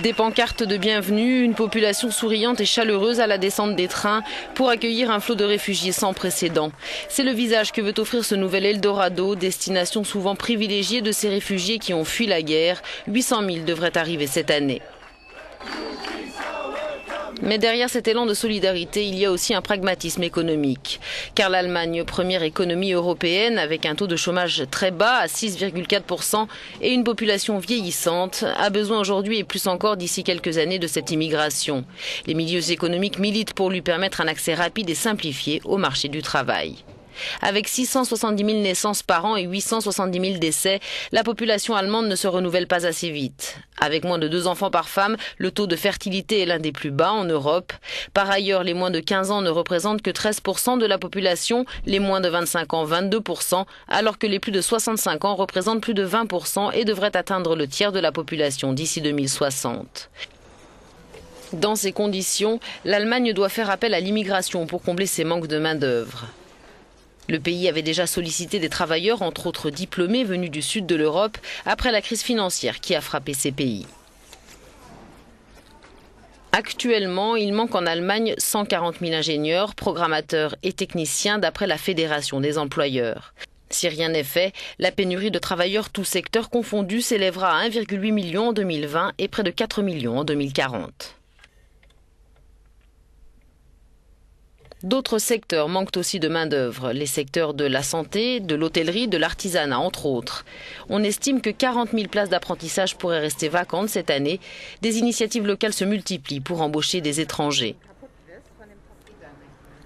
Des pancartes de bienvenue, une population souriante et chaleureuse à la descente des trains pour accueillir un flot de réfugiés sans précédent. C'est le visage que veut offrir ce nouvel Eldorado, destination souvent privilégiée de ces réfugiés qui ont fui la guerre. 800 000 devraient arriver cette année. Mais derrière cet élan de solidarité, il y a aussi un pragmatisme économique. Car l'Allemagne, première économie européenne avec un taux de chômage très bas à 6,4% et une population vieillissante, a besoin aujourd'hui et plus encore d'ici quelques années de cette immigration. Les milieux économiques militent pour lui permettre un accès rapide et simplifié au marché du travail. Avec 670 000 naissances par an et 870 000 décès, la population allemande ne se renouvelle pas assez vite. Avec moins de 2 enfants par femme, le taux de fertilité est l'un des plus bas en Europe. Par ailleurs, les moins de 15 ans ne représentent que 13% de la population, les moins de 25 ans 22%, alors que les plus de 65 ans représentent plus de 20% et devraient atteindre le tiers de la population d'ici 2060. Dans ces conditions, l'Allemagne doit faire appel à l'immigration pour combler ses manques de main-d'œuvre. Le pays avait déjà sollicité des travailleurs, entre autres diplômés venus du sud de l'Europe, après la crise financière qui a frappé ces pays. Actuellement, il manque en Allemagne 140 000 ingénieurs, programmateurs et techniciens d'après la Fédération des employeurs. Si rien n'est fait, la pénurie de travailleurs tous secteurs confondus s'élèvera à 1,8 million en 2020 et près de 4 millions en 2040. D'autres secteurs manquent aussi de main-d'œuvre, les secteurs de la santé, de l'hôtellerie, de l'artisanat, entre autres. On estime que 40 000 places d'apprentissage pourraient rester vacantes cette année. Des initiatives locales se multiplient pour embaucher des étrangers.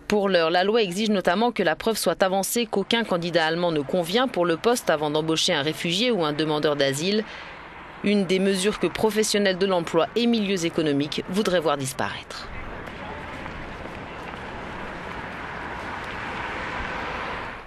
Pour l'heure, la loi exige notamment que la preuve soit avancée qu'aucun candidat allemand ne convient pour le poste avant d'embaucher un réfugié ou un demandeur d'asile. Une des mesures que professionnels de l'emploi et milieux économiques voudraient voir disparaître.